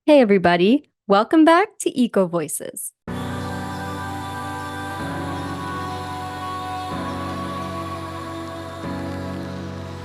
Hey, everybody. Welcome back to Eco Voices.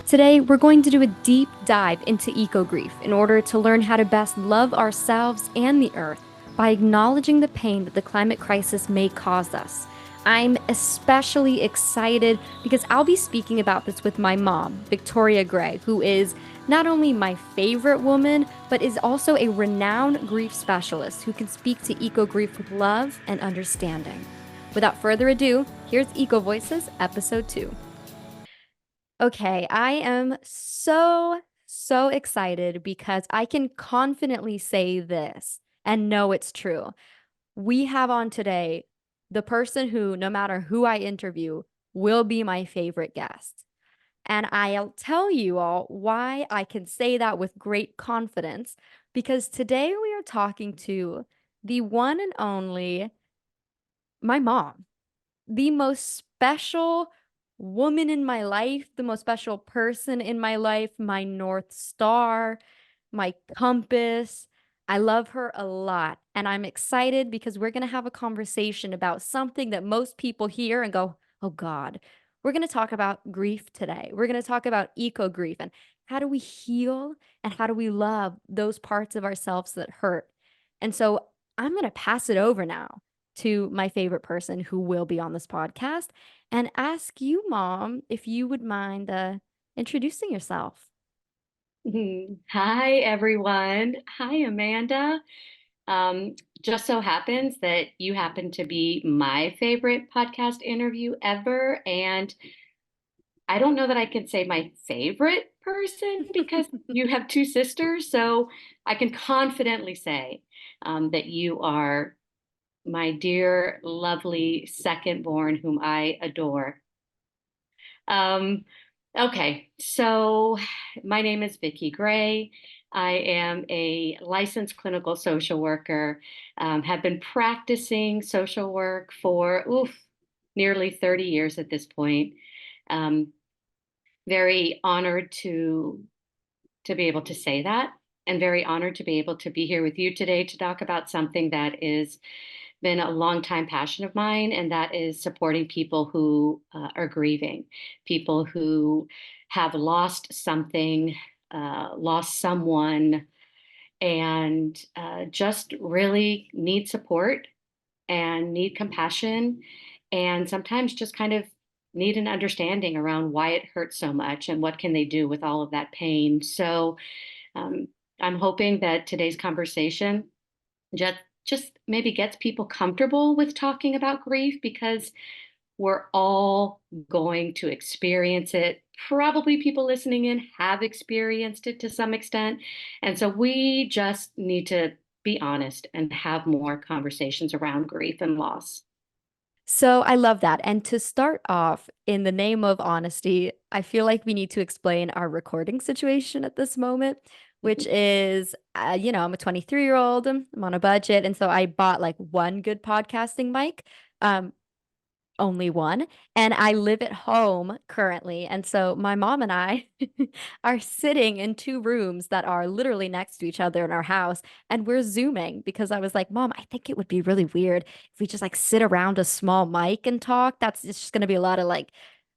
Today, we're going to do a deep dive into eco grief in order to learn how to best love ourselves and the earth by acknowledging the pain that the climate crisis may cause us. I'm especially excited because I'll be speaking about this with my mom, Victoria Gray, who is not only my favorite woman, but is also a renowned grief specialist who can speak to eco grief with love and understanding. Without further ado, here's Eco Voices, Episode 2. Okay, I am so excited because I can confidently say this and know it's true. We have on today the person who, no matter who I interview, will be my favorite guest. And I'll tell you all why I can say that with great confidence because today we are talking to the one and only my mom, the most special woman in my life, the most special person in my life, my North Star, my compass. I love her a lot. And I'm excited because we're going to have a conversation about something that most people hear and go, oh God. We're going to talk about grief today. We're going to talk about eco grief and how do we heal and how do we love those parts of ourselves that hurt. And so I'm going to pass it over now to my favorite person who will be on this podcast and ask you, Mom, if you would mind introducing yourself. Hi, everyone. Hi, Amanda. Um, just so happens that you happen to be my favorite podcast interview ever. And I don't know that I can say my favorite person because you have two sisters. So I can confidently say that you are my dear, lovely second born, whom I adore. Um, okay, so my name is Vicki Gray. I am a licensed clinical social worker, have been practicing social work for nearly 30 years at this point. Um, very honored to be able to say that, and very honored to be able to be here with you today to talk about something that is been a long time passion of mine, and that is supporting people who are grieving, people who have lost something, lost someone, and just really need support and need compassion, and sometimes just kind of need an understanding around why it hurts so much and what can they do with all of that pain. So um, I'm hoping that today's conversation just just maybe gets people comfortable with talking about grief because we're all going to experience it. Probably people listening in have experienced it to some extent. And so we just need to be honest and have more conversations around grief and loss. So I love that. And to start off, in the name of honesty, I feel like we need to explain our recording situation at this moment, which is, I'm a 23-year-old, I'm on a budget. And so I bought like one good podcasting mic. Um, only one. And I live at home currently. And so my mom and I are sitting in two rooms that are literally next to each other in our house. And we're Zooming because I was like, Mom, I think it would be really weird if we just like sit around a small mic and talk. It's just going to be a lot of like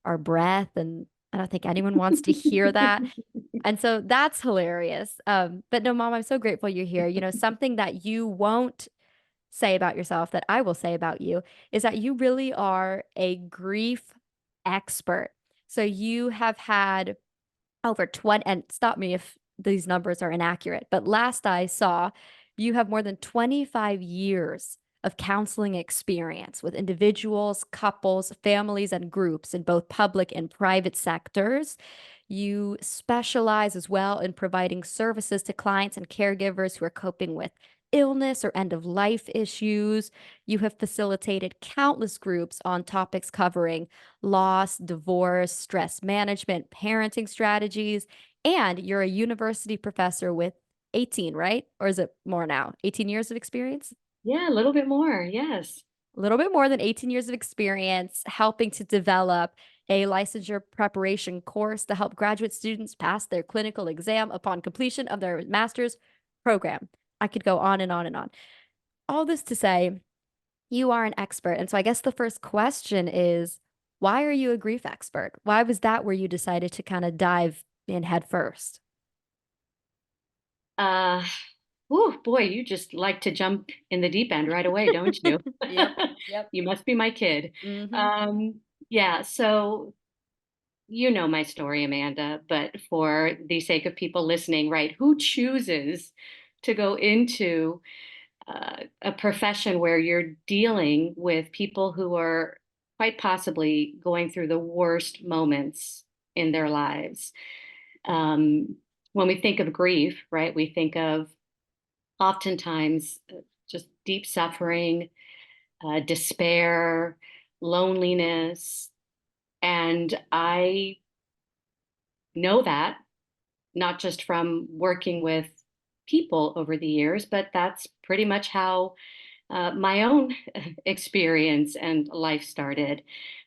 our breath. And I don't think anyone wants to hear that. And so that's hilarious. But no, Mom, I'm so grateful you're here. Something that you won't say about yourself that I will say about you is that you really are a grief expert. So you have had over 20, and stop me if these numbers are inaccurate, but last I saw, you have more than 25 years of counseling experience with individuals, couples, families, and groups in both public and private sectors. You specialize as well in providing services to clients and caregivers who are coping with illness or end of life issues. You have facilitated countless groups on topics covering loss, divorce, stress management, parenting strategies, and you're a university professor with 18, right? Or is it more now? 18 years of experience? Yeah, a little bit more. Yes. A little bit more than 18 years of experience helping to develop a licensure preparation course to help graduate students pass their clinical exam upon completion of their master's program. I could go on and on and on. All this to say, you are an expert. And so I guess the first question is, why are you a grief expert? Why was that where you decided to kind of dive in head first? Uh, oh boy, you just like to jump in the deep end right away, don't you? Yep. Yep. You must be my kid. Hmm. Yeah, so you know my story, Amanda, but for the sake of people listening, right, who chooses to go into a profession where you're dealing with people who are quite possibly going through the worst moments in their lives? Um, when we think of grief, right, we think of oftentimes just deep suffering, despair, loneliness. And I know that not just from working with people over the years, but that's pretty much how my own experience and life started.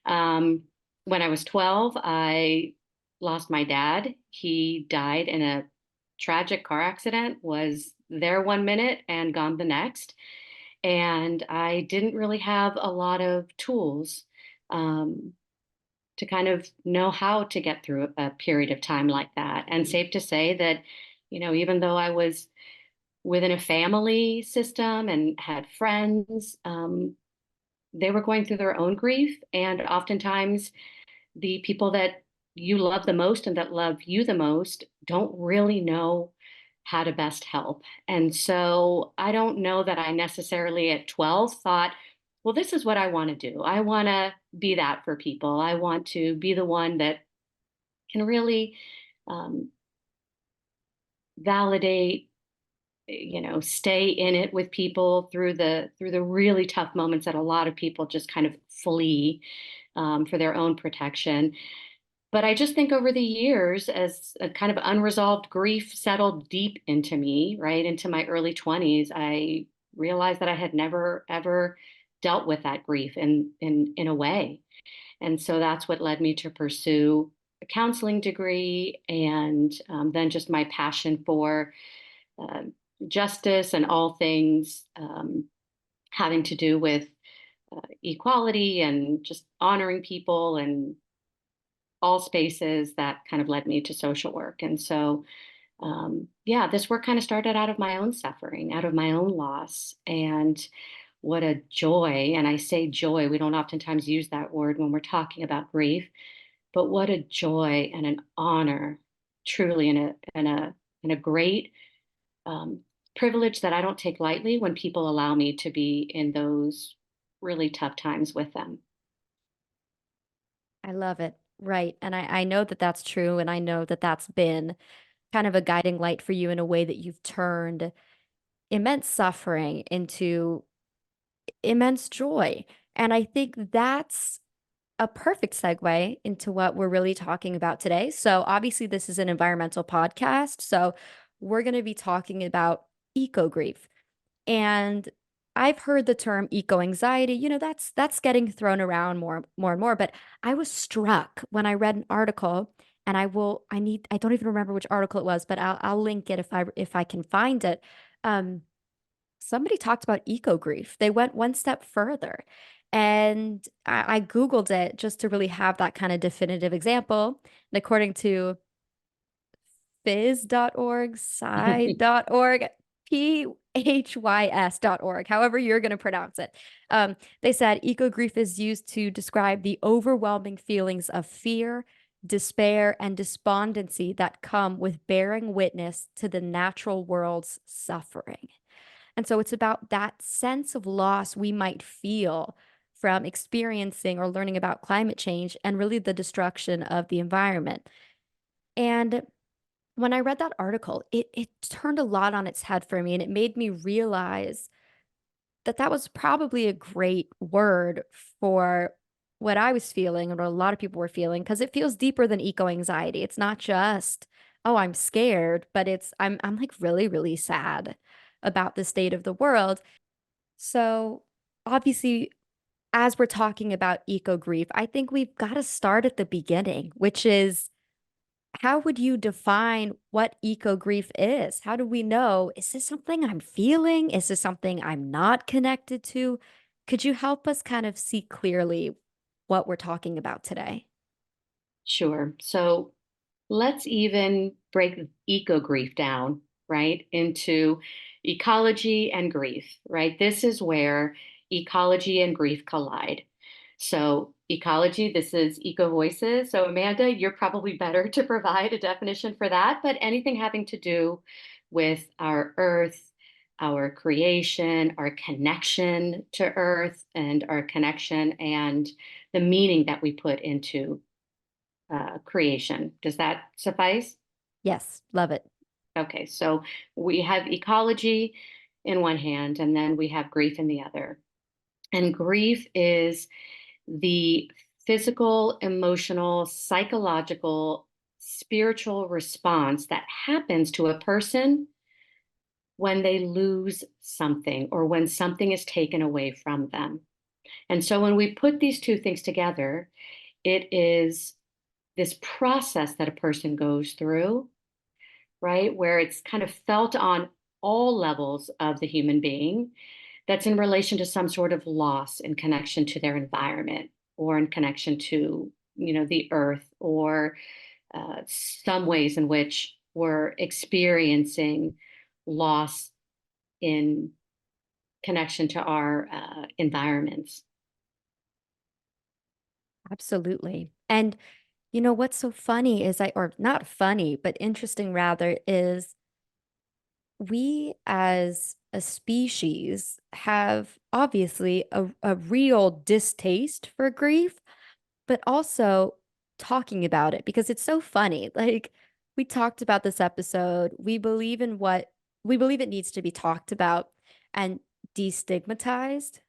Um, when I was 12, I lost my dad. He died in a tragic car accident, was there 1 minute and gone the next. And I didn't really have a lot of tools um, to kind of know how to get through a period of time like that. And safe to say that, even though I was within a family system and had friends, they were going through their own grief. And oftentimes, the people that you love the most and that love you the most don't really know how to best help. And so I don't know that I necessarily at 12 thought, well, this is what I want to do. I want to be that for people. I want to be the one that can really um, validate, stay in it with people through the really tough moments that a lot of people just kind of flee for their own protection. But I just think over the years, as a kind of unresolved grief settled deep into me, right into my early 20s, I realized that I had never ever dealt with that grief in a way. And so that's what led me to pursue a counseling degree, and then just my passion for uh, justice and all things having to do with equality and just honoring people and all spaces. That kind of led me to social work. And so, yeah, this work kind of started out of my own suffering, out of my own loss. And what a joy. And I say joy, we don't oftentimes use that word when we're talking about grief, but what a joy and an honor, truly, and a great um, privilege that I don't take lightly when people allow me to be in those really tough times with them. I love it. Right. And I know that that's true. And I know that that's been kind of a guiding light for you in a way that you've turned immense suffering into immense joy. And I think that's a perfect segue into what we're really talking about today. So, obviously, this is an environmental podcast. So, we're going to be talking about eco grief. And I've heard the term eco anxiety, that's getting thrown around more and more, but I was struck when I read an article, and I don't even remember which article it was, but I'll link it if I can find it. Um Somebody talked about eco grief. They went one step further. And I Googled it just to really have that kind of definitive example. And according to phys.org, psci.org, phys.org, however you're going to pronounce it. They said eco grief is used to describe the overwhelming feelings of fear, despair, and despondency that come with bearing witness to the natural world's suffering. And so it's about that sense of loss we might feel from experiencing or learning about climate change and really the destruction of the environment. And when I read that article, it turned a lot on its head for me, and it made me realize that that was probably a great word for what I was feeling and what a lot of people were feeling, because it feels deeper than eco anxiety. It's not just, oh, I'm scared, but I'm like really, really sad about the state of the world. So obviously, as we're talking about eco grief, I think we've got to start at the beginning, which is how would you define what eco grief is? How do we know? Is this something I'm feeling? Is this something I'm not connected to? Could you help us kind of see clearly what we're talking about today? Sure. So let's even break eco grief down, right, into ecology and grief, right? This is where ecology and grief collide. So, ecology, this is eco voices. So, Amanda, you're probably better to provide a definition for that, but anything having to do with our earth, our creation, our connection to earth, and our connection and the meaning that we put into creation. Does that suffice? Yes, love it. Okay, so we have ecology in one hand, and then we have grief in the other. And grief is the physical, emotional, psychological, spiritual response that happens to a person when they lose something or when something is taken away from them. And so when we put these two things together, it is this process that a person goes through, right? Where it's kind of felt on all levels of the human being that's in relation to some sort of loss in connection to their environment or in connection to, the earth or some ways in which we're experiencing loss in connection to our environments. Absolutely. And what's so funny is or not funny, but interesting rather, is we as a species have obviously a real distaste for grief, but also talking about it because it's so funny. Like we talked about this episode, we believe it needs to be talked about and destigmatized.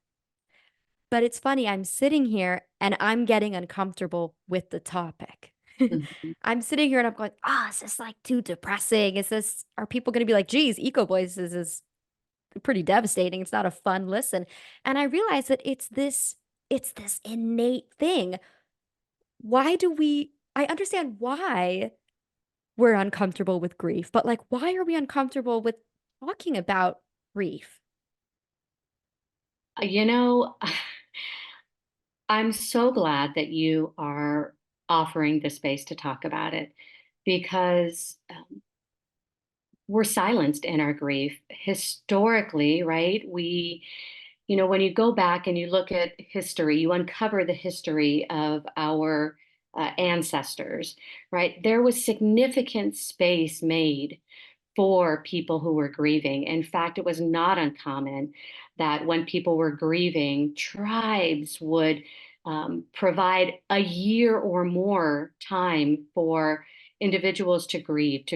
But it's funny, I'm sitting here and I'm getting uncomfortable with the topic. Mhm. I'm sitting here and I'm going, oh, is this like too depressing? Are people going to be like, geez, Eco Voices is pretty devastating. It's not a fun listen. And I realize that it's this innate thing. I understand why we're uncomfortable with grief, but like, why are we uncomfortable with talking about grief? You know, I'm so glad that you are offering the space to talk about it because we're silenced in our grief historically, right? When you go back and you look at history, you uncover the history of our ancestors, right? There was significant space made for people who were grieving. In fact, it was not uncommon that when people were grieving, tribes would provide a year or more time for individuals to grieve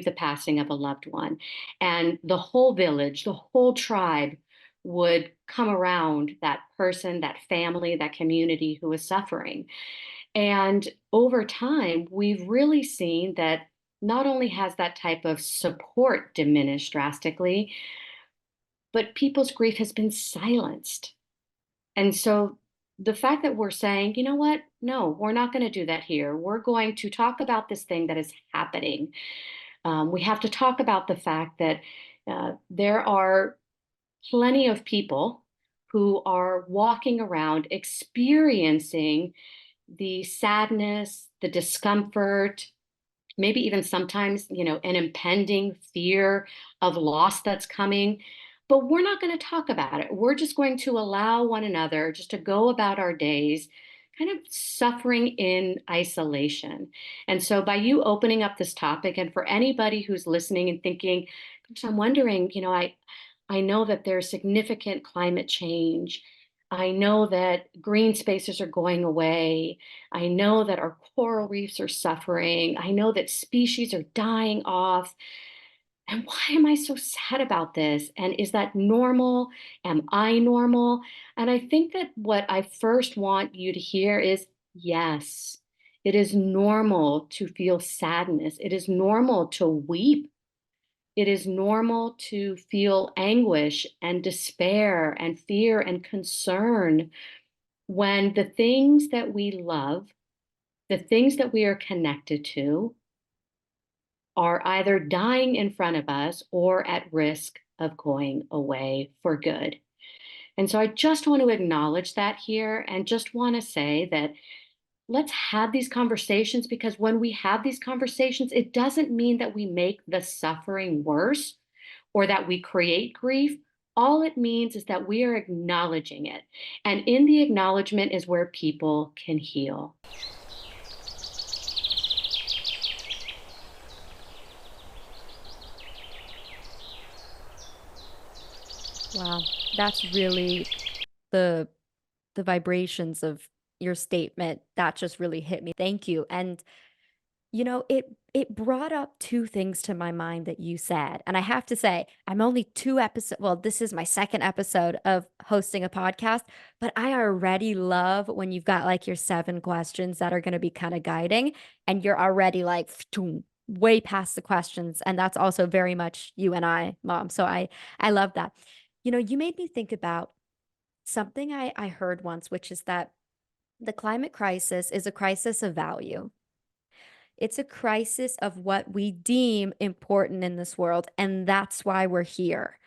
the passing of a loved one. And the whole village, the whole tribe would come around that person, that family, that community who was suffering. And over time, we've really seen that not only has that type of support diminished drastically, but people's grief has been silenced. And so the fact that we're saying, you know what? No, we're not going to do that here. We're going to talk about this thing that is happening. We have to talk about the fact that there are plenty of people who are walking around experiencing the sadness, the discomfort, maybe even sometimes, an impending fear of loss that's coming. But we're not going to talk about it. We're just going to allow one another just to go about our days kind of suffering in isolation. And so by you opening up this topic, and for anybody who's listening and thinking, gosh, I'm wondering, I know that there's significant climate change. I know that green spaces are going away. I know that our coral reefs are suffering. I know that species are dying off. And why am I so sad about this? And is that normal? Am I normal? And I think that what I first want you to hear is yes, it is normal to feel sadness. It is normal to weep. It is normal to feel anguish and despair and fear and concern when the things that we love, the things that we are connected to, are either dying in front of us or at risk of going away for good. And so I just want to acknowledge that here and just want to say that let's have these conversations, because when we have these conversations, it doesn't mean that we make the suffering worse or that we create grief. All it means is that we are acknowledging it. And in the acknowledgement is where people can heal. Wow, that's really the the vibrations of your statement that just really hit me. Thank you. And it brought up two things to my mind that you said. And I have to say, I'm only two episodes, well, this is my second episode of hosting a podcast, but I already love when you've got like your seven questions that are going to be kind of guiding and you're already like way past the questions. And that's also very much you and I, Mom. So I love that. You made me think about something I heard once, which is that the climate crisis is a crisis of value. It's a crisis of what we deem important in this world. And that's why we're here.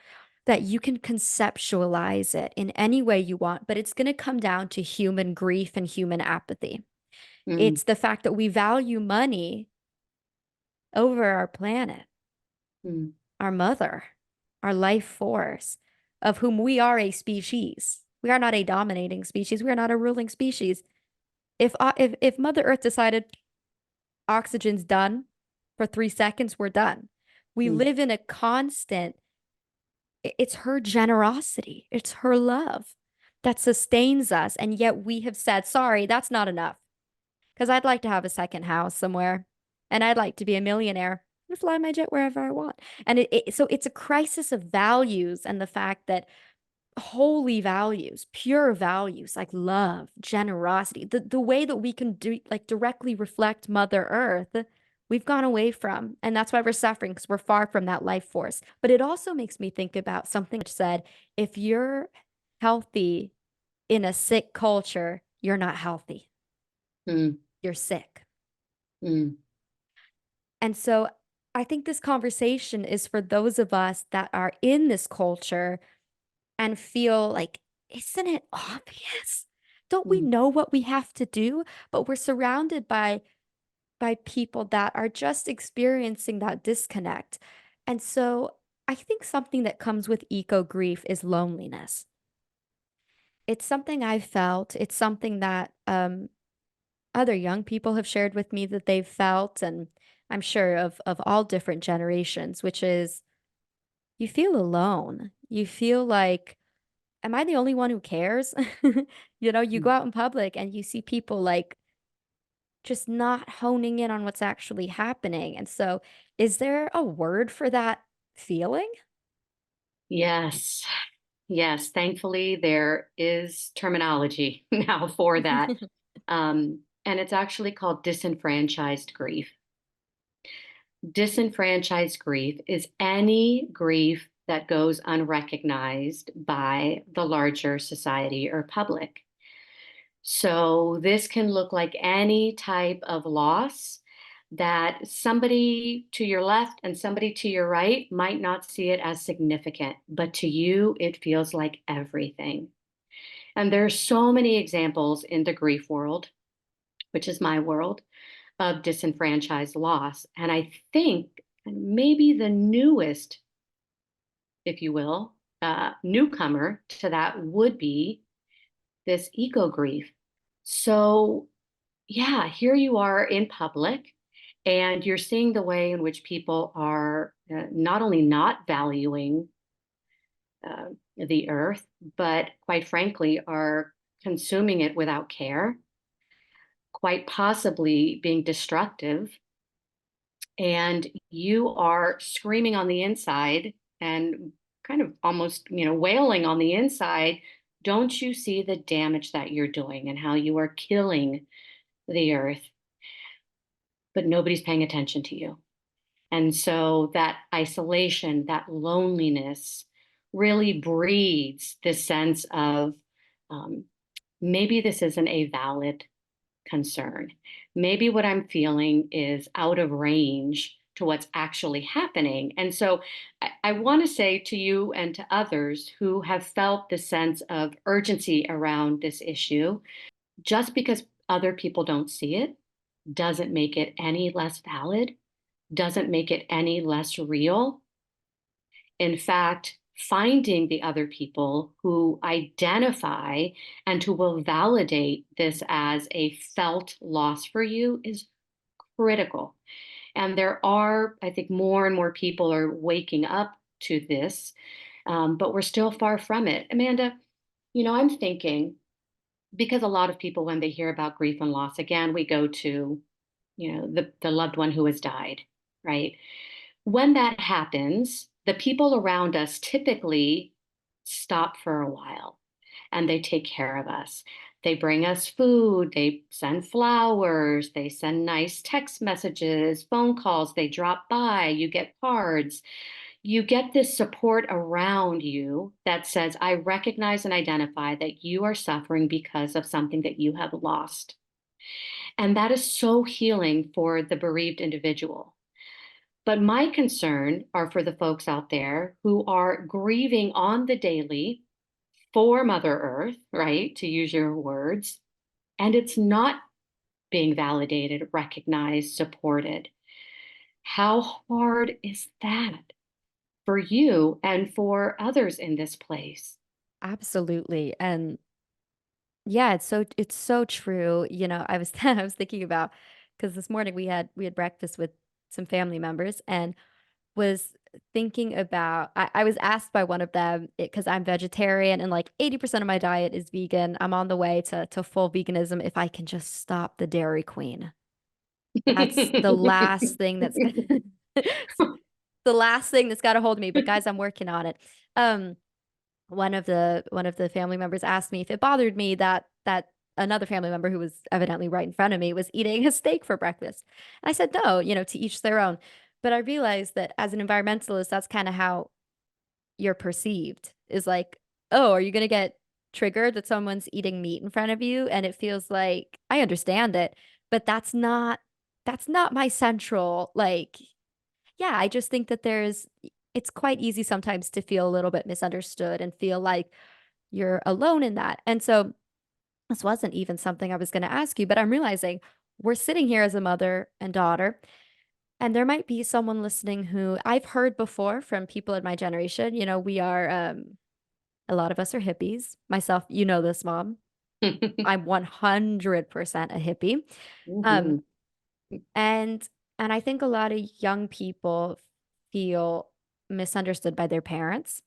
That you can conceptualize it in any way you want, but it's going to come down to human grief and human apathy. Mm, It's the fact that we value money over our planet, mm, our mother, our life force, of whom we are a species. We are not a dominating species. We are not a ruling species. If Mother Earth decided oxygen's done for 3 seconds, we're done. We mm, live in a constant, it's her generosity, it's her love that sustains us. And yet we have said, sorry, that's not enough. Because I'd like to have a second house somewhere and I'd like to be a millionaire and fly my jet wherever I want. And so it's a crisis of values and the fact that holy values, pure values like love, generosity, the way that we can do like directly reflect Mother Earth, we've gone away from. And that's why we're suffering because we're far from that life force. But it also makes me think about something which said, if you're healthy in a sick culture, you're not healthy. mm, You're sick. mm, And so I think this conversation is for those of us that are in this culture and feel like, isn't it obvious? Don't we mm. know what we have to do? But we're surrounded by people that are just experiencing that disconnect. And so I think something that comes with eco grief is loneliness. It's something I've felt. It's something that other young people have shared with me that they've felt, and I'm sure of all different generations, which is you feel alone. You feel like, am I the only one who cares? You go Mm. out in public and you see people like just not honing in on what's actually happening. And so, is there a word for that feeling? Yes. Yes. Thankfully, there is terminology now for that. And it's actually called disenfranchised grief. Disenfranchised grief is any grief that goes unrecognized by the larger society or public. So this can look like any type of loss that somebody to your left and somebody to your right might not see it as significant, but to you, it feels like everything. And there's so many examples in the grief world, which is my world, of disenfranchised loss. And I think maybe the newest, if you will, newcomer to that would be this eco grief. So, yeah, here you are in public and you're seeing the way in which people are not only not valuing the earth, but quite frankly, are consuming it without care, quite possibly being destructive, and you are screaming on the inside and kind of almost, wailing on the inside. Don't you see the damage that you're doing and how you are killing the earth, but nobody's paying attention to you? And so that isolation, that loneliness really breeds this sense of um, maybe this isn't a valid concern. Maybe what I'm feeling is out of range to what's actually happening. And so I want to say to you and to others who have felt the sense of urgency around this issue, just because other people don't see it doesn't make it any less valid, doesn't make it any less real. In fact, finding the other people who identify and who will validate this as a felt loss for you is critical. And there are, I think, more and more people are waking up to this, but we're still far from it. Amanda, I'm thinking because a lot of people, when they hear about grief and loss, again, we go to, the loved one who has died, right? When that happens, the people around us typically stop for a while and they take care of us. They bring us food, they send flowers, they send nice text messages, phone calls, they drop by, you get cards. You get this support around you that says, I recognize and identify that you are suffering because of something that you have lost. And that is so healing for the bereaved individual. But my concern are for the folks out there who are grieving on the daily for Mother Earth, right? To use your words. And it's not being validated, recognized, supported. How hard is that for you and for others in this place? Absolutely. And yeah, it's so true. I was I was thinking about because this morning we had breakfast with some family members and was thinking about I was asked by one of them because I'm vegetarian and like 80% of my diet is vegan. I'm on the way to full veganism if I can just stop the Dairy Queen. That's the last thing that's the last thing that's got a hold of me. But guys, I'm working on it. Um, one of the family members asked me if it bothered me that another family member who was evidently right in front of me was eating a steak for breakfast. And I said, no, to each their own. But I realized that as an environmentalist, that's kind of how you're perceived is like, oh, are you going to get triggered that someone's eating meat in front of you? And it feels like I understand it, but that's not my central like, yeah, I just think that it's quite easy sometimes to feel a little bit misunderstood and feel like you're alone in that. And so this wasn't even something I was going to ask you, but I'm realizing we're sitting here as a mother and daughter, and there might be someone listening who I've heard before from people in my generation. We are, a lot of us are hippies. Myself, this, Mom. I'm 100% a hippie. Um, Mhm. and and I think a lot of young people feel misunderstood by their parents.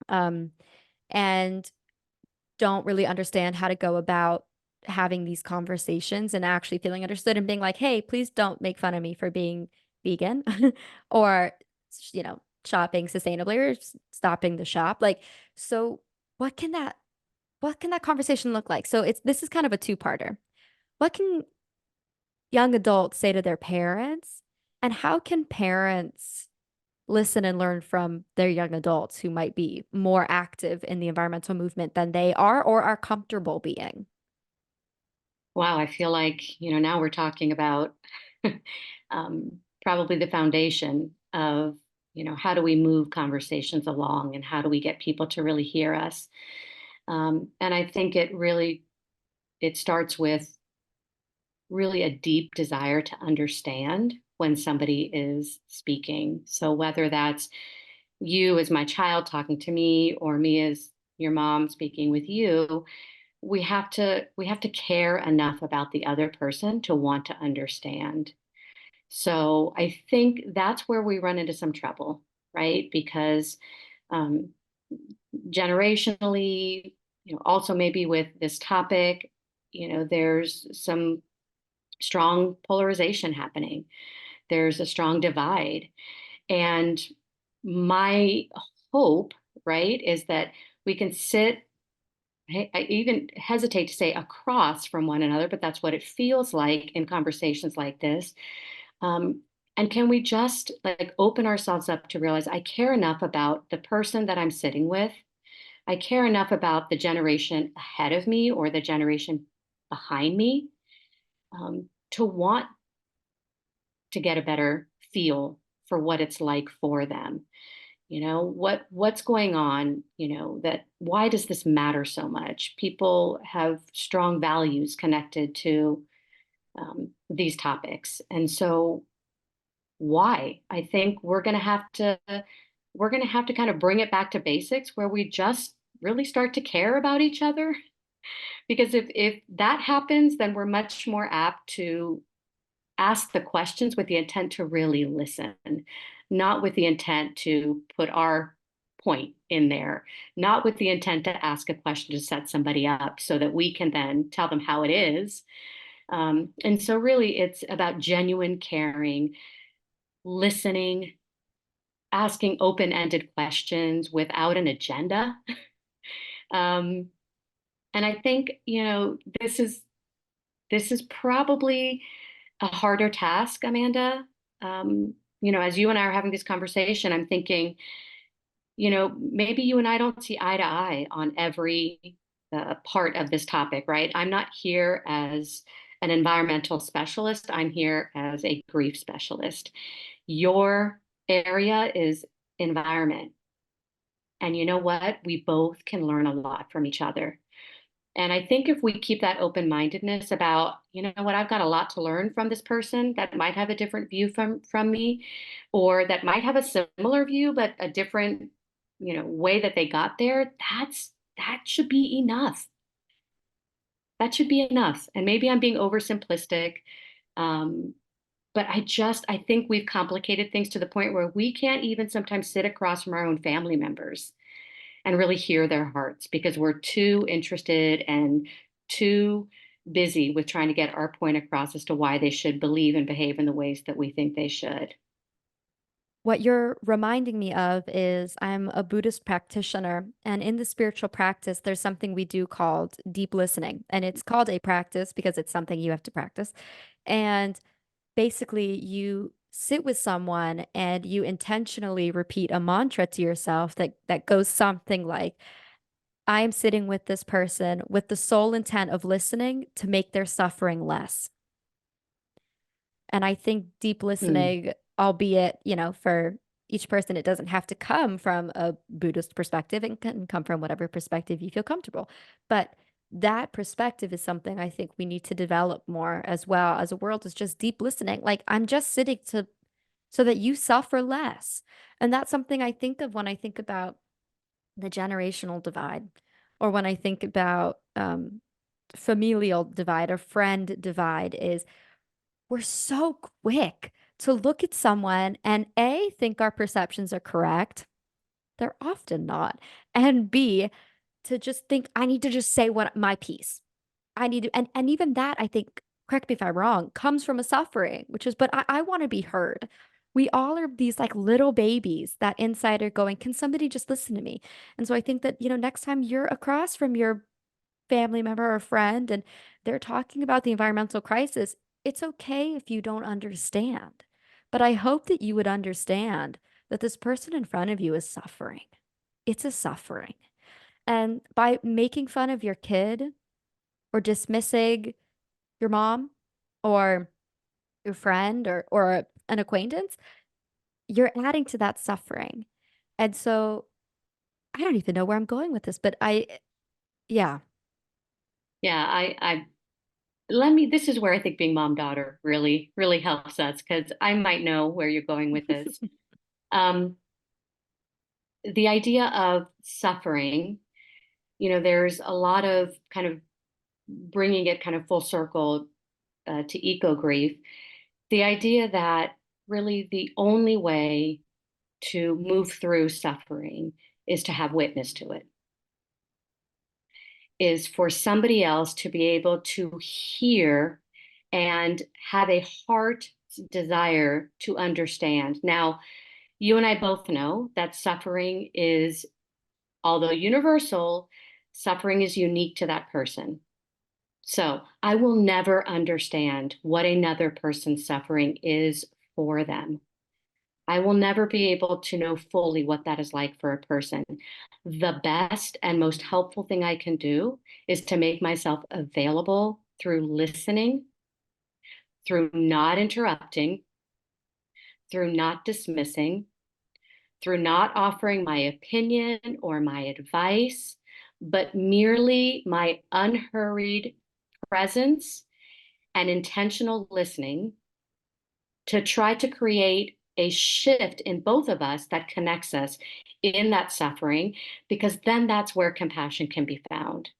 Um, and don't really understand how to go about having these conversations and actually feeling understood and being like, hey, please don't make fun of me for being vegan or, shopping sustainably or stopping the shop. Like, so what can that what can that conversation look like? So this is kind of a two-parter. What can young adults say to their parents? And how can parents listen and learn from their young adults who might be more active in the environmental movement than they are or are comfortable being? Wow, I feel like, now we're talking about probably the foundation of, how do we move conversations along and how do we get people to really hear us? And I think it starts with really a deep desire to understand when somebody is speaking. So whether that's you as my child talking to me or me as your mom speaking with you, we have to care enough about the other person to want to understand. So I think that's where we run into some trouble, right? Because um, generationally, also maybe with this topic, there's some strong polarization happening. There's a strong divide. And my hope, right, is that we can sit, I even hesitate to say across from one another, but that's what it feels like in conversations like this. Um, and can we just like open ourselves up to realize I care enough about the person that I'm sitting with? I care enough about the generation ahead of me or the generation behind me to want to get a better feel for what it's like for them. What's going on, that why does this matter so much? People have strong values connected to these topics. And so why? I think we're going to have to kind of bring it back to basics where we just really start to care about each other. Because if that happens, then we're much more apt to ask the questions with the intent to really listen, not with the intent to put our point in there, not with the intent to ask a question to set somebody up so that we can then tell them how it is. And so, really, it's about genuine caring, listening, asking open ended questions without an agenda. Um, and I think, this is probably a harder task, Amanda. As you and I are having this conversation, I'm thinking, maybe you and I don't see eye to eye on every part of this topic, right? I'm not here as an environmental specialist. I'm here as a grief specialist. Your area is environment. And you know what? We both can learn a lot from each other. And I think if we keep that open-mindedness about, what, I've got a lot to learn from this person that might have a different view from me, or that might have a similar view, but a different, way that they got there, that should be enough. That should be enough. And maybe I'm being oversimplistic. Um, but I think we've complicated things to the point where we can't even sometimes sit across from our own family members and really hear their hearts because we're too interested and too busy with trying to get our point across as to why they should believe and behave in the ways that we think they should. What you're reminding me of is I'm a Buddhist practitioner, and in the spiritual practice, there's something we do called deep listening. And it's called a practice because it's something you have to practice. And basically, you sit with someone and you intentionally repeat a mantra to yourself that goes something like, I am sitting with this person with the sole intent of listening to make their suffering less. And I think deep Hmm. listening, albeit, for each person, it doesn't have to come from a Buddhist perspective. It can come from whatever perspective you feel comfortable. But that perspective is something I think we need to develop more as well as a world is just deep listening. Like I'm just sitting to so that you suffer less. And that's something I think of when I think about the generational divide or when I think about familial divide or friend divide is we're so quick to look at someone and A, think our perceptions are correct. They're often not. And B, to just think, I need to just say what my piece. I need to, and even that, I think, correct me if I'm wrong, comes from a suffering, which is, but I want to be heard. We all are these like little babies that inside are going, can somebody just listen to me? And so I think that, next time you're across from your family member or friend and they're talking about the environmental crisis, it's okay if you don't understand. But I hope that you would understand that this person in front of you is suffering. It's a suffering. And by making fun of your kid or dismissing your mom or your friend or an acquaintance, you're adding to that suffering. And so I don't even know where I'm going with this, but yeah. Yeah, this is where I think being mom daughter really, really helps us because I might know where you're going with this. Um, the idea of suffering, there's a lot of kind of bringing it kind of full circle to eco grief. The idea that really the only way to move through suffering is to have witness to it, is for somebody else to be able to hear and have a heart desire to understand. Now, you and I both know that suffering is, although universal, suffering is unique to that person. So I will never understand what another person's suffering is for them. I will never be able to know fully what that is like for a person. The best and most helpful thing I can do is to make myself available through listening, through not interrupting, through not dismissing, through not offering my opinion or my advice, but merely my unhurried presence and intentional listening to try to create a shift in both of us that connects us in that suffering, because then that's where compassion can be found.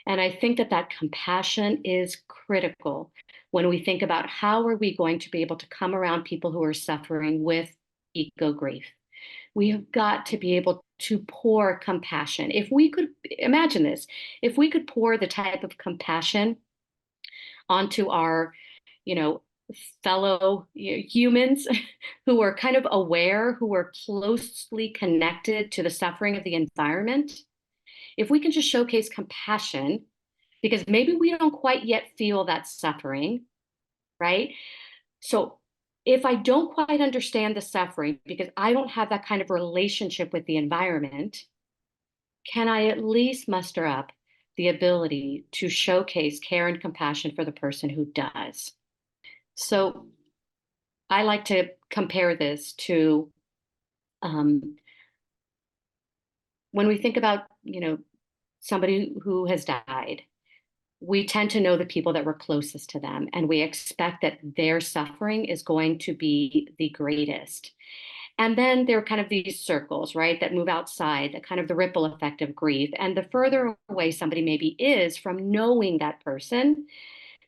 And I think that that compassion is critical when we think about how are we going to be able to come around people who are suffering with ego grief. We have got to be able to pour compassion. If we could imagine this, if we could pour the type of compassion onto our, you know, fellow humans who are kind of aware, who are closely connected to the suffering of the environment, if we can just showcase compassion, because maybe we don't quite yet feel that suffering, right? So if I don't quite understand the suffering because I don't have that kind of relationship with the environment, can I at least muster up the ability to showcase care and compassion for the person who does? So I like to compare this to when we think about, somebody who has died. We tend to know the people that were closest to them, and we expect that their suffering is going to be the greatest. And then there are kind of these circles, right, that move outside, the kind of the ripple effect of grief. And the further away somebody maybe is from knowing that person,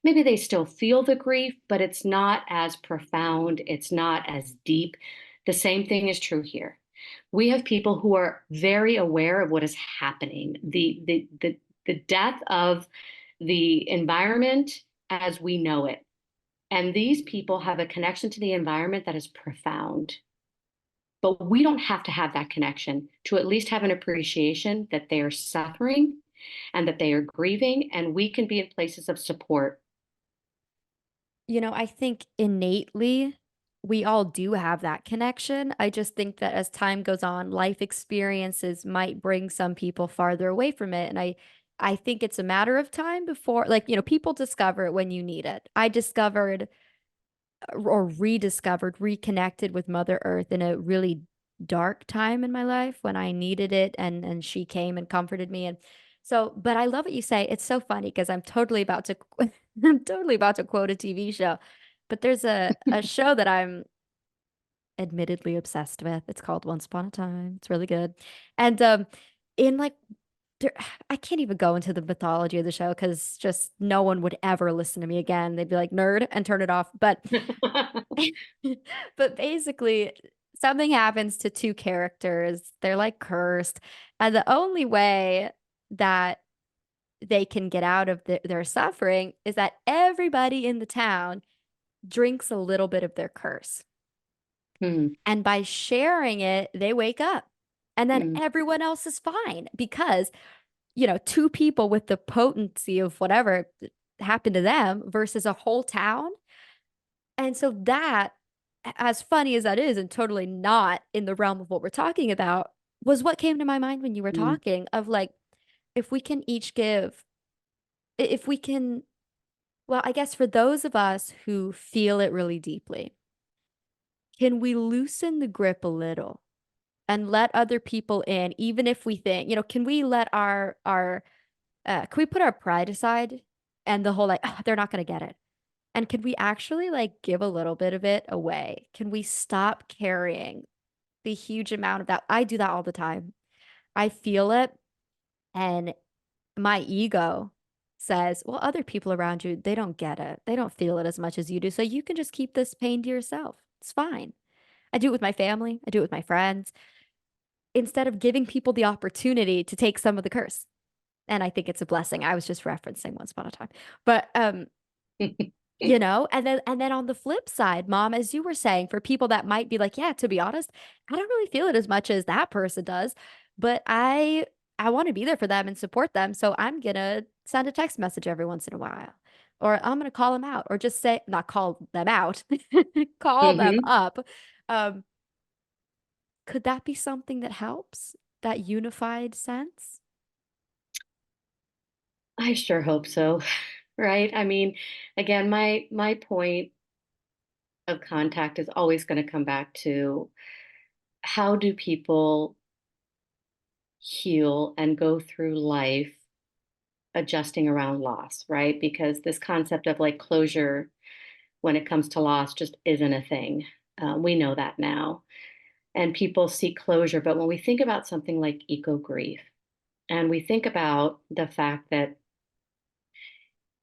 maybe they still feel the grief, but it's not as profound, it's not as deep. The same thing is true here. We have people who are very aware of what is happening, the death of the environment as we know it. And these people have a connection to the environment that is profound. But we don't have to have that connection to at least have an appreciation that they are suffering and that they are grieving, and we can be in places of support. I think innately we all do have that connection. I just think that as time goes on, life experiences might bring some people farther away from it. And I think it's a matter of time before, like, people discover it when you need it. I discovered or rediscovered, reconnected with Mother Earth in a really dark time in my life when I needed it, and she came and comforted me. And so, but I love what you say. It's so funny because I'm totally about to I'm totally about to quote a TV show. But there's a show that I'm admittedly obsessed with. It's called Once Upon a Time. It's really good. And in like there, I can't even go into the mythology of the show because just no one would ever listen to me again. They'd be like, nerd, and turn it off. But but basically, something happens to two characters. They're like cursed. And the only way that they can get out of their suffering is that everybody in the town drinks a little bit of their curse. Hmm, And by sharing it, they wake up. And then hmm, everyone else is fine because, two people with the potency of whatever happened to them versus a whole town. And so that, as funny as that is, and totally not in the realm of what we're talking about, was what came to my mind when you were hmm, talking of like, if we can each give, if we can, well, I guess for those of us who feel it really deeply, can we loosen the grip a little and let other people in, even if we think, can we let can we put our pride aside and the whole like, "Oh, they're not going to get it." And can we actually like give a little bit of it away? Can we stop carrying the huge amount of that? I do that all the time. I feel it, and my ego says, well, other people around you, they don't get it. They don't feel it as much as you do. So you can just keep this pain to yourself. It's fine. I do it with my family, I do it with my friends, instead of giving people the opportunity to take some of the curse. And I think it's a blessing. I was just referencing Once Upon a Time. But and then on the flip side, mom, as you were saying, for people that might be like, yeah, to be honest, I don't really feel it as much as that person does, but I want to be there for them and support them, so I'm gonna send a text message every once in a while, or I'm gonna call them out, or just say, not call them out, call them hmm. up. um could that be something that helps, that unified sense? I sure hope so. Right? I mean, again, my point of contact is always going to come back to how do people heal and go through life adjusting around loss, right? Because this concept of like closure when it comes to loss just isn't a thing. We know that now. And people seek closure. But when we think about something like eco grief, and we think about the fact that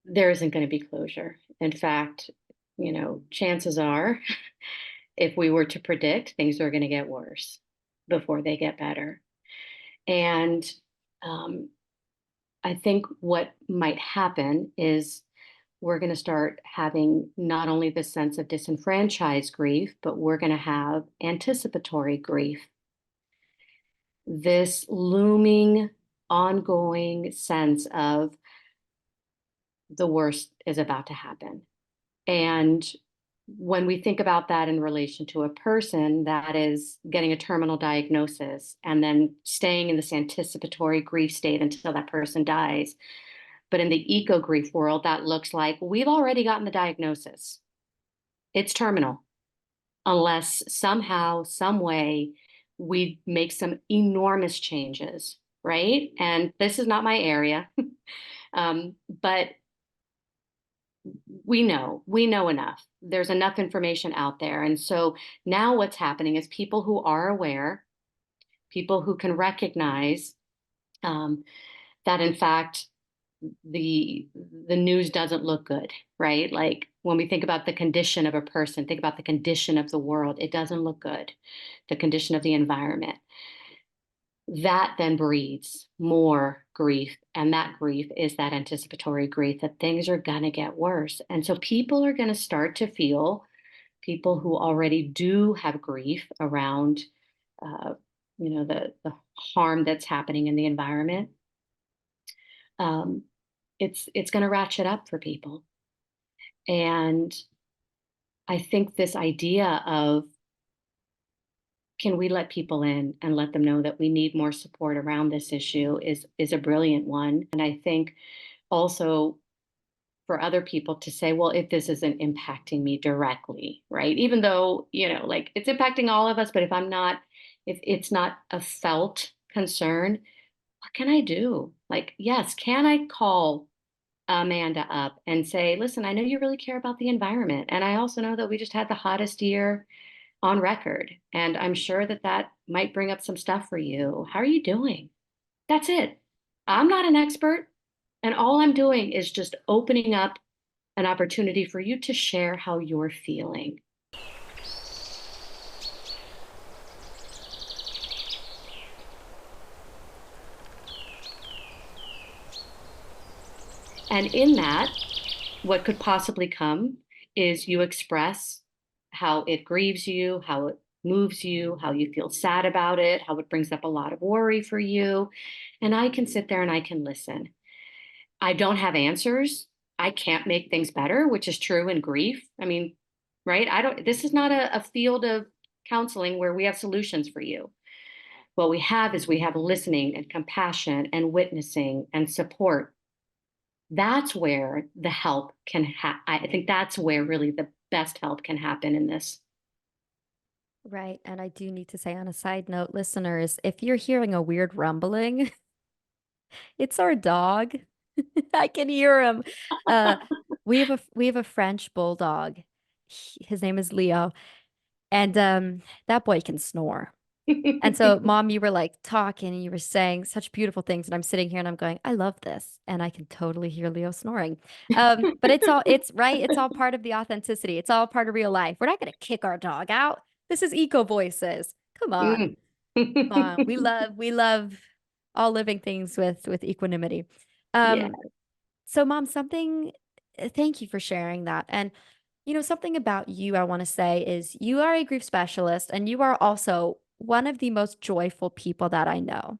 there isn't going to be closure. In fact, chances are, if we were to predict, things are going to get worse before they get better. And um, I think what might happen is we're going to start having not only the sense of disenfranchised grief, but we're going to have anticipatory grief. This looming, ongoing sense of the worst is about to happen. And when we think about that in relation to a person that is getting a terminal diagnosis and then staying in this anticipatory grief state until that person dies. But in the eco grief world, that looks like we've already gotten the diagnosis. It's terminal, unless somehow, some way, we make some enormous changes, right? And this is not my area, but we know enough. There's enough information out there. And so now what's happening is people who are aware, people who can recognize um, that in fact the news doesn't look good, right? Like when we think about the condition of a person, think about the condition of the world, it doesn't look good. The condition of the environment. That then breeds more grief. And that grief is that anticipatory grief that things are going to get worse. And so people are going to start to feel, people who already do have grief around, uh, the harm that's happening in the environment. Um, it's going to ratchet up for people. And I think this idea of can we let people in and let them know that we need more support around this issue is a brilliant one. And I think also for other people to say, well, if this isn't impacting me directly, right? Even though, like it's impacting all of us, but if it's not a felt concern, what can I do? Like, yes, can I call Amanda up and say, listen, I know you really care about the environment. And I also know that we just had the hottest year on record. And I'm sure that that might bring up some stuff for you. How are you doing? That's it. I'm not an expert. And all I'm doing is just opening up an opportunity for you to share how you're feeling. And in that, what could possibly come is you express how it grieves you, how it moves you, how you feel sad about it, how it brings up a lot of worry for you. And I can sit there and I can listen. I don't have answers. I can't make things better, which is true in grief. I mean, right? This is not a field of counseling where we have solutions for you. What we have is we have listening and compassion and witnessing and support. That's where the help I think that's where really the best help can happen in this. Right. And I do need to say on a side note, listeners, if you're hearing a weird rumbling, it's our dog. I can hear him. Uh, we have a French bulldog. His name is Leo, and that boy can snore. And so, Mom, you were like talking and you were saying such beautiful things, and I'm sitting here and I'm going, I love this, and I can totally hear Leo snoring. But it's right. It's all part of the authenticity. It's all part of real life. We're not going to kick our dog out. This is eco voices. Come on, Mm. come on. We love all living things with equanimity. Yeah. So, Mom, thank you for sharing that. And, something about you I want to say is you are a grief specialist and you are also one of the most joyful people that I know.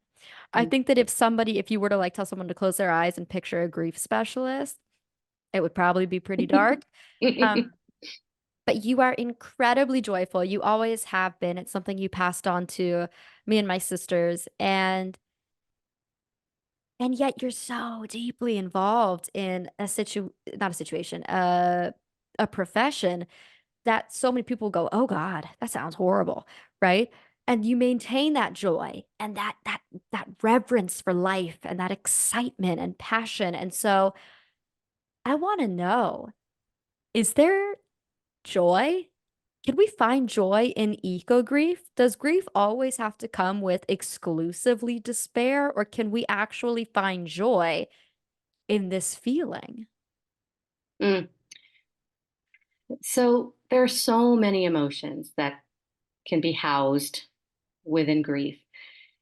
I think that if you were to like tell someone to close their eyes and picture a grief specialist, it would probably be pretty dark. Um, but you are incredibly joyful. You always have been. It's something you passed on to me and my sisters. And yet you're so deeply involved in not a situation, a profession that so many people go, "Oh God, that sounds horrible," right? And you maintain that joy and that reverence for life and that excitement and passion. And so I want to know, is there joy? Can we find joy in eco grief? Does grief always have to come with exclusively despair, or can we actually find joy in this feeling? Mm. So there are so many emotions that can be housed within grief.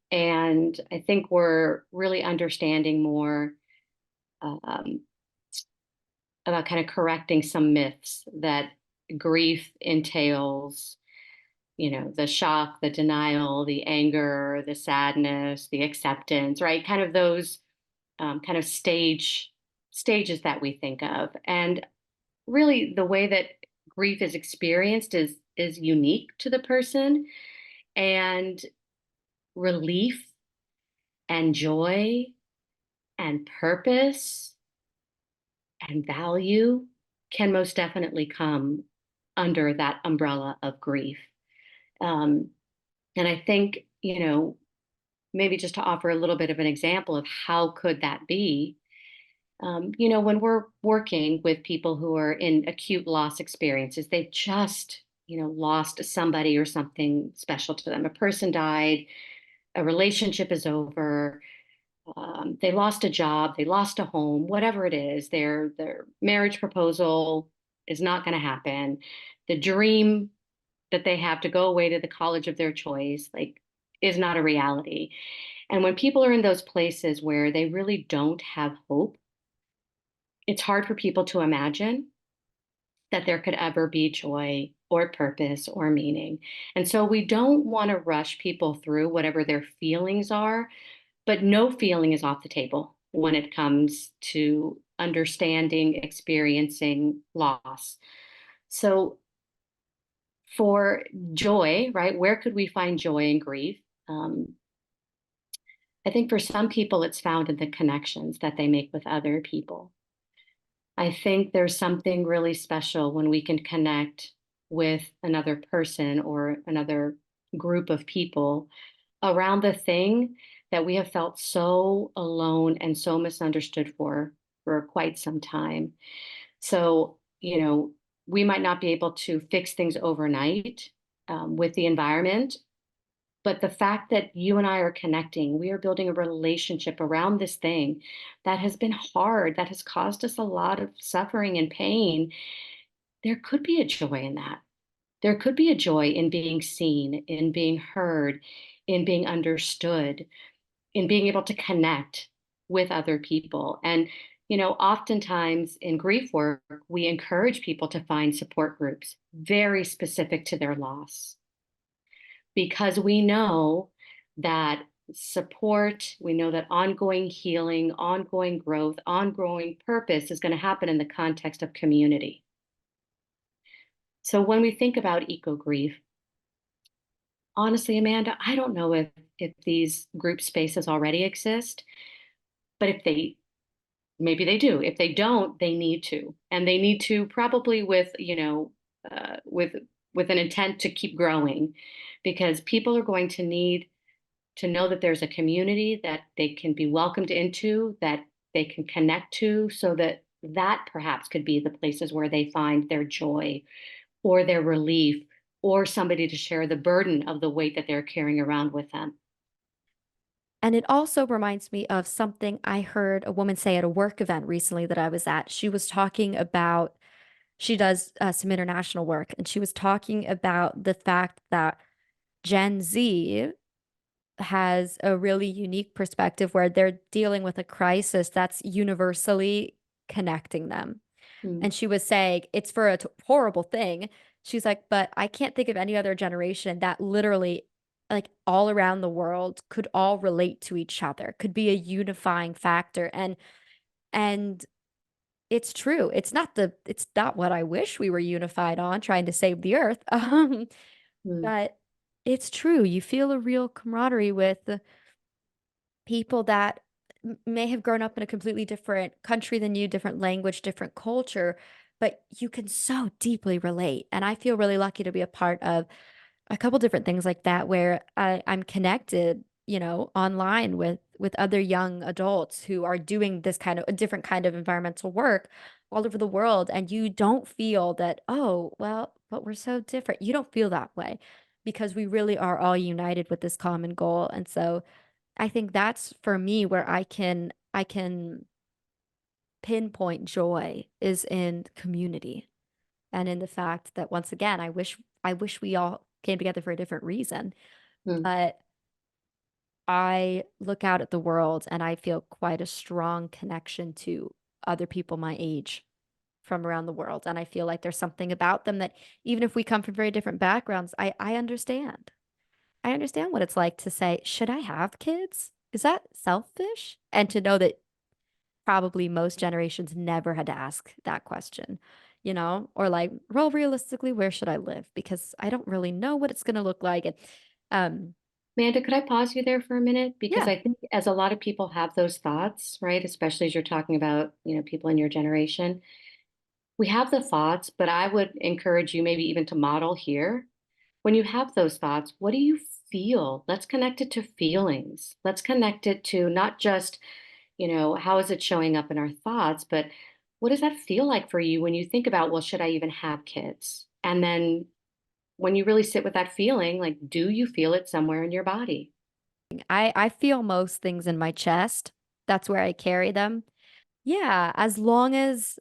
And I think we're really understanding more um, about kind of correcting some myths that grief entails, the shock, the denial, the anger, the sadness, the acceptance, right? Kind of those kind of stages that we think of. And really the way that grief is experienced is unique to the person, and relief and joy and purpose and value can most definitely come under that umbrella of grief. Um, and I think, maybe just to offer a little bit of an example of how could that be, when we're working with people who are in acute loss experiences, they've just, lost somebody or something special to them. A person died, a relationship is over, they lost a job, they lost a home, whatever it is, their marriage proposal is not going to happen. The dream that they have to go away to the college of their choice, like, is not a reality. And when people are in those places where they really don't have hope, it's hard for people to imagine that there could ever be joy or purpose or meaning. And so we don't want to rush people through whatever their feelings are, but no feeling is off the table when it comes to understanding, experiencing loss. So for joy, right, where could we find joy in grief? Um, I think for some people, it's found in the connections that they make with other people. I think there's something really special when we can connect with another person or another group of people around the thing that we have felt so alone and so misunderstood for quite some time. So, we might not be able to fix things overnight with the environment, but the fact that you and I are connecting, we are building a relationship around this thing that has been hard, that has caused us a lot of suffering and pain. There could be a joy in that. There could be a joy in being seen, in being heard, in being understood, in being able to connect with other people. And, oftentimes in grief work, we encourage people to find support groups very specific to their loss, because we know that support, we know that ongoing healing, ongoing growth, ongoing purpose is going to happen in the context of community. So when we think about eco grief, honestly, Amanda, I don't know if these group spaces already exist, but if they maybe they do. If they don't, they need to, and they need to probably with with an intent to keep growing, because people are going to need to know that there's a community that they can be welcomed into, that they can connect to, so that that perhaps could be the places where they find their joy or their relief, or somebody to share the burden of the weight that they're carrying around with them. And it also reminds me of something I heard a woman say at a work event recently that I was at. She was talking about, she does some international work, and she was talking about the fact that Gen Z has a really unique perspective where they're dealing with a crisis that's universally connecting them. Mm, And she was saying it's for a horrible thing. She's like, but I can't think of any other generation that literally, like all around the world, could all relate to each other, could be a unifying factor. And it's true. It's not what I wish we were unified on, trying to save the earth. mm, But it's true. You feel a real camaraderie with people that may have grown up in a completely different country than you, different language, different culture, but you can so deeply relate. And I feel really lucky to be a part of a couple different things like that where I'm connected, online with other young adults who are doing this kind of a different kind of environmental work all over the world. And you don't feel that, oh, well, but we're so different. You don't feel that way because we really are all united with this common goal. And so I think that's for me where I can pinpoint joy is in community and in the fact that once again, I wish we all came together for a different reason. Mm. But I look out at the world and I feel quite a strong connection to other people my age from around the world. And I feel like there's something about them that even if we come from very different backgrounds, I understand. I understand what it's like to say, should I have kids? Is that selfish? And to know that probably most generations never had to ask that question, or like, well, realistically, where should I live? Because I don't really know what it's going to look like. And um, Amanda, could I pause you there for a minute? Because yeah, I think as a lot of people have those thoughts, right? Especially as you're talking about, people in your generation, we have the thoughts, but I would encourage you maybe even to model here. When you have those thoughts, what do you feel? Let's connect it to feelings. Let's connect it to not just, how is it showing up in our thoughts, but what does that feel like for you when you think about, well, should I even have kids? And then when you really sit with that feeling, like, do you feel it somewhere in your body? I feel most things in my chest. That's where I carry them. Yeah, as long as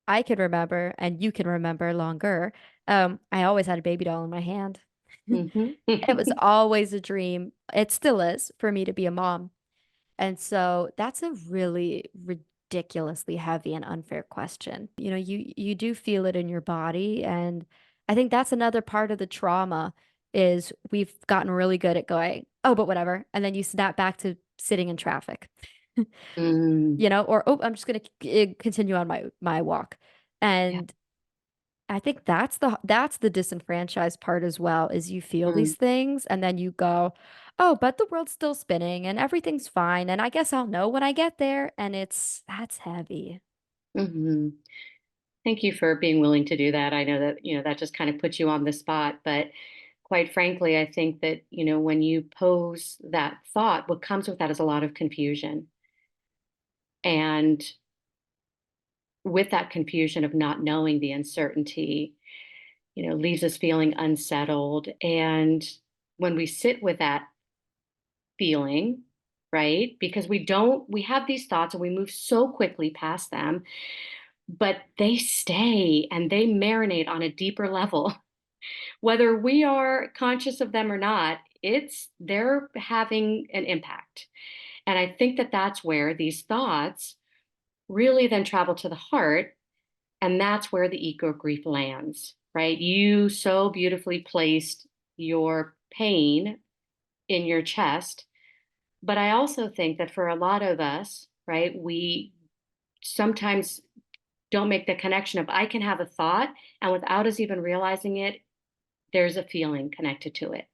I can remember and you can remember longer, I always had a baby doll in my hand. Hmm. It was always a dream. It still is for me to be a mom. And so that's a really ridiculously heavy and unfair question. You do feel it in your body, and I think that's another part of the trauma is we've gotten really good at going, oh, but whatever, and then you snap back to sitting in traffic. Mm, Or oh, I'm just going to continue on my walk. yeah. And I think that's the disenfranchised part as well, is you feel Mm, these things and then you go, "Oh, but the world's still spinning and everything's fine and I guess I'll know when I get there." And that's heavy. hmm. Thank you for being willing to do that. I know that, that just kind of puts you on the spot, but quite frankly, I think that, when you pose that thought, what comes with that is a lot of confusion. And with that confusion of not knowing, the uncertainty, leaves us feeling unsettled. And when we sit with that feeling, right? Because we have these thoughts and we move so quickly past them, but they stay and they marinate on a deeper level. Whether we are conscious of them or not, they're having an impact. And I think that that's where these thoughts really then travel to the heart. And that's where the eco grief lands, right? You so beautifully placed your pain in your chest. But I also think that for a lot of us, right, we sometimes don't make the connection of I can have a thought, and without us even realizing it, there's a feeling connected to it.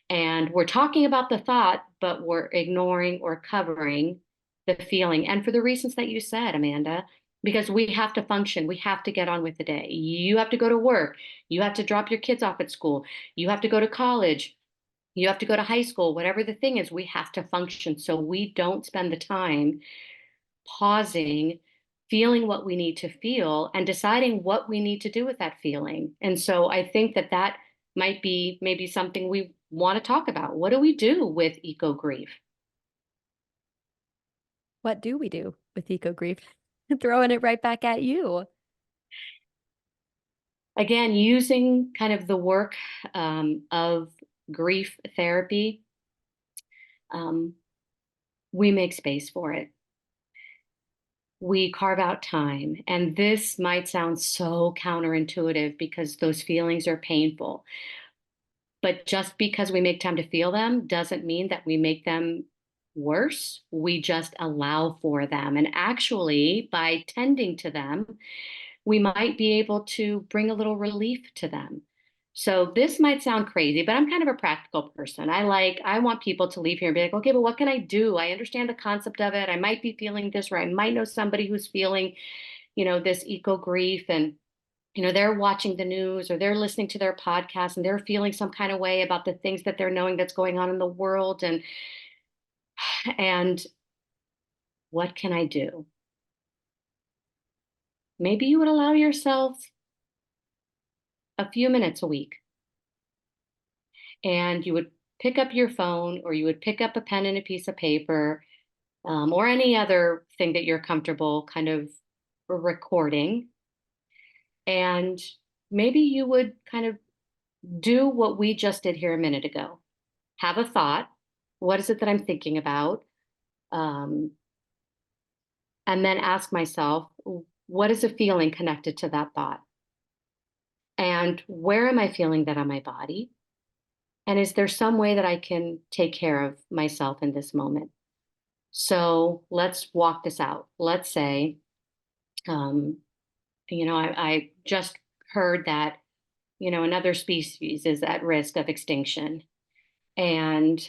And we're talking about the thought, but we're ignoring or covering the feeling. And for the reasons that you said, Amanda, because we have to function, we have to get on with the day. You have to go to work, you have to drop your kids off at school, you have to go to college, you have to go to high school, whatever the thing is, we have to function. So we don't spend the time pausing, feeling what we need to feel, and deciding what we need to do with that feeling. And so I think that that might be maybe something we want to talk about. What do we do with eco grief? What do we do with eco grief? Throwing it right back at you. Again, using kind of the work of grief therapy, um, we make space for it. We carve out time. And this might sound so counterintuitive because those feelings are painful. But just because we make time to feel them doesn't mean that we make them worse. We just allow for them. And actually, by tending to them, we might be able to bring a little relief to them. So this might sound crazy, but I'm kind of a practical person. I want people to leave here and be like, okay, but what can I do? I understand the concept of it. I might be feeling this, or I might know somebody who's feeling, this eco grief, and they're watching the news or they're listening to their podcast and they're feeling some kind of way about the things that they're knowing that's going on in the world. And what can I do? Maybe you would allow yourself a few minutes a week, and you would pick up your phone, or you would pick up a pen and a piece of paper, or any other thing that you're comfortable kind of recording. And maybe you would kind of do what we just did here a minute ago. Have a thought. What is it that I'm thinking about? Um, and then ask myself, what is a feeling connected to that thought? And where am I feeling that on my body? And is there some way that I can take care of myself in this moment? So let's walk this out. Let's say, um, I just heard that, another species is at risk of extinction. And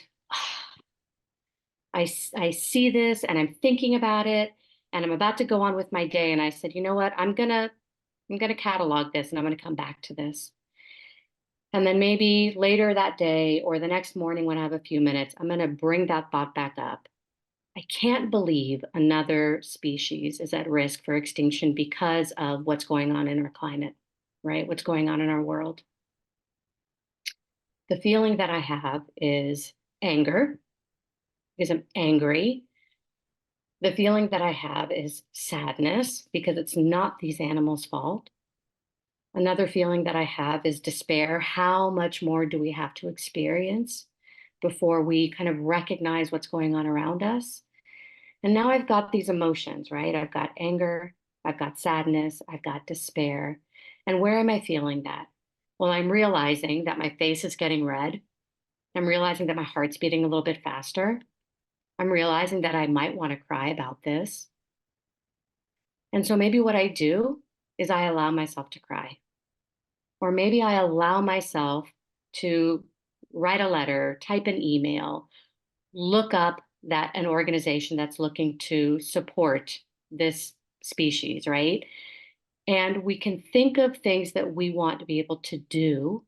I see this and I'm thinking about it and I'm about to go on with my day. And I said, you know what? I'm gonna catalog this and I'm gonna come back to this. And then maybe later that day or the next morning when I have a few minutes, I'm gonna bring that thought back up. I can't believe another species is at risk for extinction because of what's going on in our climate, right? What's going on in our world. The feeling that I have is anger, because I'm angry. The feeling that I have is sadness, because it's not these animals' fault. Another feeling that I have is despair. How much more do we have to experience before we kind of recognize what's going on around us? And now I've got these emotions, right? I've got anger, I've got sadness, I've got despair. And where am I feeling that? Well, I'm realizing that my face is getting red. I'm realizing that my heart's beating a little bit faster. I'm realizing that I might want to cry about this. And so maybe what I do is I allow myself to cry. Or maybe I allow myself to write a letter, type an email, look up that an organization that's looking to support this species, right? And we can think of things that we want to be able to do,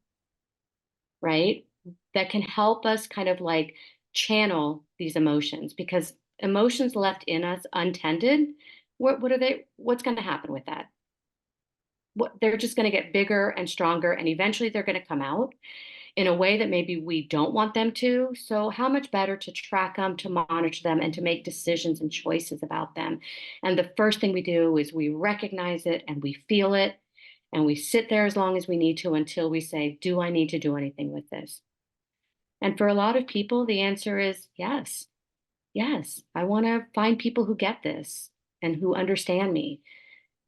right? That can help us kind of like channel these emotions, because emotions left in us untended, what are they, what's going to happen with that? They're just going to get bigger and stronger, and eventually they're going to come out in a way that maybe we don't want them to. So, how much better to track them, to monitor them, and to make decisions and choices about them? And the first thing we do is we recognize it and we feel it, and we sit there as long as we need to until we say, do I need to do anything with this? And for a lot of people, the answer is yes. Yes, I want to find people who get this and who understand me,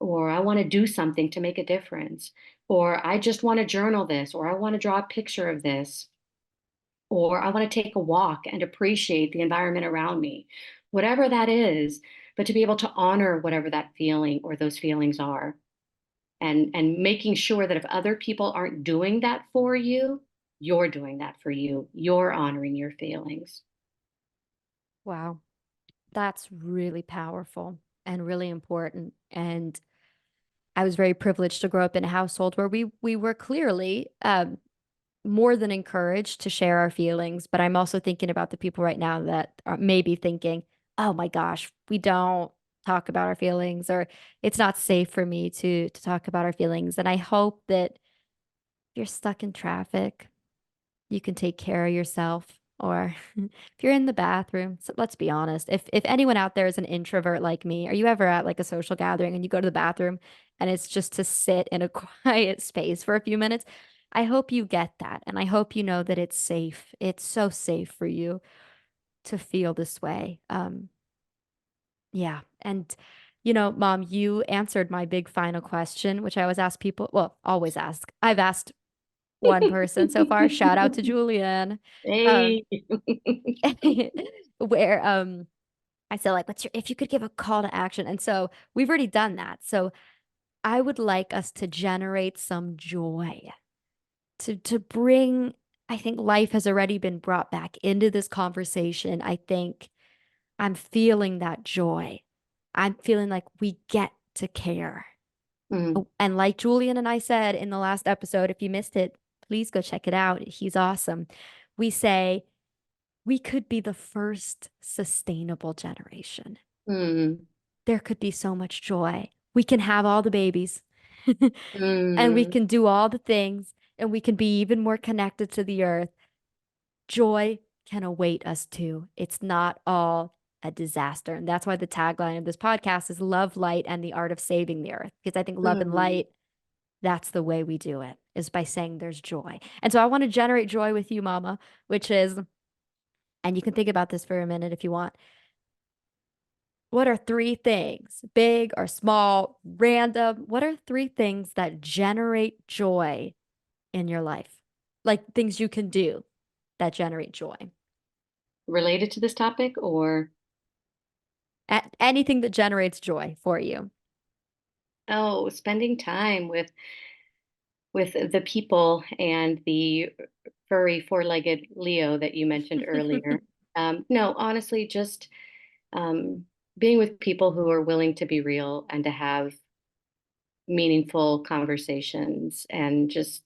or I want to do something to make a difference, or I just want to journal this, or I want to draw a picture of this, or I want to take a walk and appreciate the environment around me, whatever that is, but to be able to honor whatever that feeling or those feelings are. And making sure that if other people aren't doing that for you, you're doing that for you. You're honoring your feelings. Wow, that's really powerful and really important. And I was very privileged to grow up in a household where we were clearly more than encouraged to share our feelings. But I'm also thinking about the people right now that are maybe thinking, "Oh my gosh, we don't talk about our feelings," or "It's not safe for me to talk about our feelings." And I hope that if you're stuck in traffic, you can take care of yourself. Or if you're in the bathroom, so let's be honest. If anyone out there is an introvert like me, are you ever at like a social gathering and you go to the bathroom and it's just to sit in a quiet space for a few minutes? I hope you get that. And I hope you know that it's safe. It's so safe for you to feel this way. Yeah. And Mom, you answered my big final question, which I always ask people, well, always ask. I've asked one person so far. Shout out to Julian. Um, Hey. where I said like, what's your if you could give a call to action? And so we've already done that. So I would like us to generate some joy, to bring, I think life has already been brought back into this conversation. I think I'm feeling that joy. I'm feeling like we get to care. Mm, Oh, and like Julian and I said in the last episode, if you missed it, please go check it out. He's awesome. We say we could be the first sustainable generation. mm, There could be so much joy. We can have all the babies and we mm, can do all the things and we can be even more connected to the earth. Joy can await us too. It's not all a disaster. And that's why the tagline of this podcast is love, light, and the art of saving the earth. Because I think love and mm. light, that's the way we do it, is by saying there's joy. And so I want to generate joy with you, Mama, which is, and you can think about this for a minute if you want. What are three things, big or small, random? What are three things that generate joy in your life? Like things you can do that generate joy. Related to this topic or, Anything that generates joy for you. oh, spending time with the people and the furry four-legged Leo that you mentioned earlier. No, honestly, just um, being with people who are willing to be real and to have meaningful conversations and just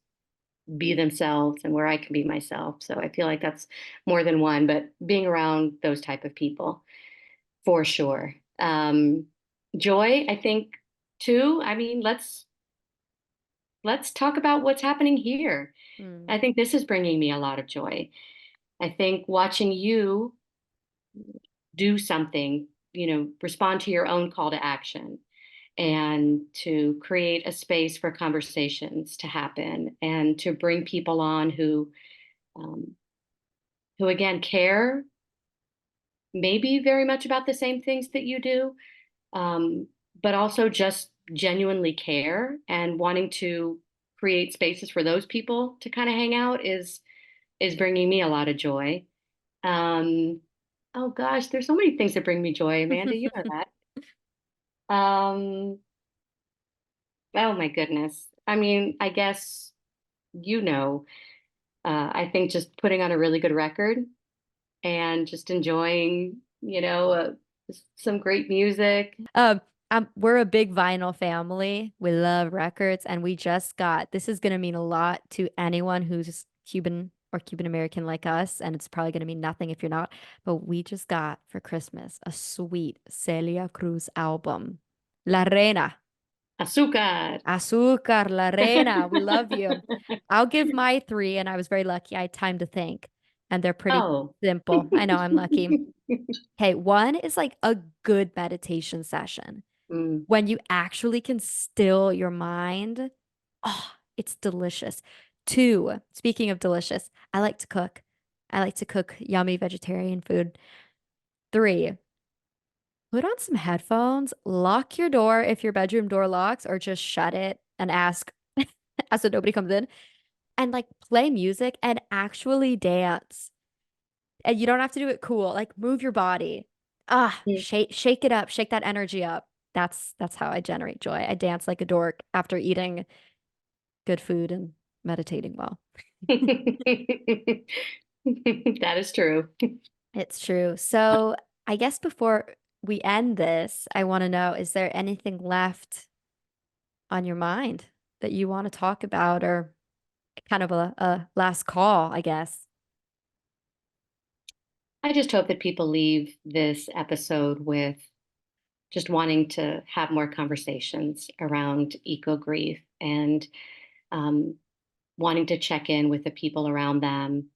be themselves and where I can be myself. So I feel like that's more than one, but being around those type of people for sure. Joy, I think too. I mean, let's talk about what's happening here. Mm. I think this is bringing me a lot of joy. I think watching you do something, respond to your own call to action and to create a space for conversations to happen and to bring people on um, who again care maybe very much about the same things that you do, um, but also just genuinely care and wanting to create spaces for those people to kind of hang out is bringing me a lot of joy. Um, oh gosh, there's so many things that bring me joy, Amanda. You know that. Um, oh my goodness. I mean, I guess you know. I think just putting on a really good record and just enjoying, some great music. Um, we're a big vinyl family. We love records, and we just got, this is going to mean a lot to anyone who's Cuban or Cuban American like us, and it's probably going to mean nothing if you're not. But we just got for Christmas a sweet Celia Cruz album, La Reina. Azúcar. Azúcar, La Reina. We love you. I'll give my three, and I was very lucky. I had time to think, and they're pretty Oh. simple. I know I'm lucky. Okay, one is like a good meditation session Mm. when you actually can still your mind. Oh, it's delicious. Two, speaking of delicious, I like to cook. I like to cook yummy vegetarian food. Three, put on some headphones, lock your door if your bedroom door locks, or just shut it and ask so nobody comes in and like play music and actually dance. And you don't have to do it cool. Like move your body. Ah, Mm. shake it up, shake that energy up. That's how I generate joy. I dance like a dork after eating good food and meditating well. That is true. It's true. So I guess before we end this, I want to know, is there anything left on your mind that you want to talk about or kind of a last call, I guess? I just hope that people leave this episode with just wanting to have more conversations around eco grief and um, wanting to check in with the people around them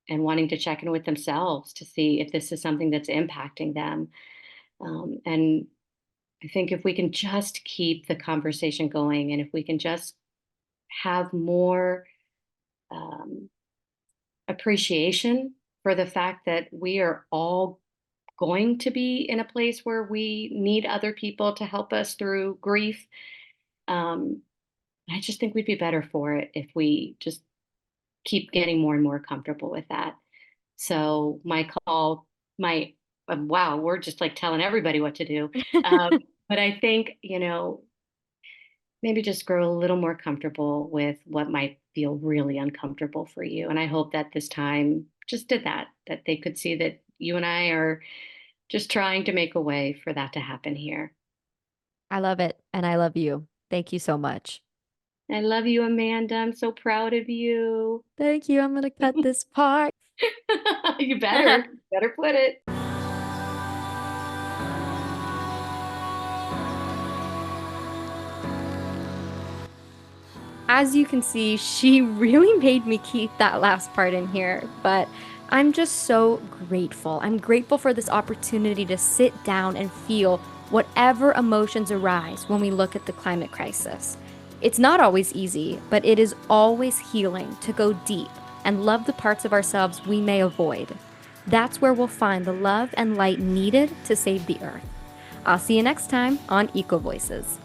and wanting to check in with themselves to see if this is something that's impacting them. And I think if we can just keep the conversation going and if we can just have more um, appreciation for the fact that we are all going to be in a place where we need other people to help us through grief. Um, I just think we'd be better for it if we just keep getting more and more comfortable with that. So my call, my wow, we're just like telling everybody what to do. But I think, maybe just grow a little more comfortable with what might feel really uncomfortable for you. And I hope that this time just did that, that they could see that you and I are just trying to make a way for that to happen here. I love it. And I love you. Thank you so much. I love you, Amanda. I'm so proud of you. Thank you. I'm going to cut this part. You better put it. As you can see, she really made me keep that last part in here, but I'm just so grateful. I'm grateful for this opportunity to sit down and feel whatever emotions arise when we look at the climate crisis. It's not always easy, but it is always healing to go deep and love the parts of ourselves we may avoid. That's where we'll find the love and light needed to save the earth. I'll see you next time on Eco Voices.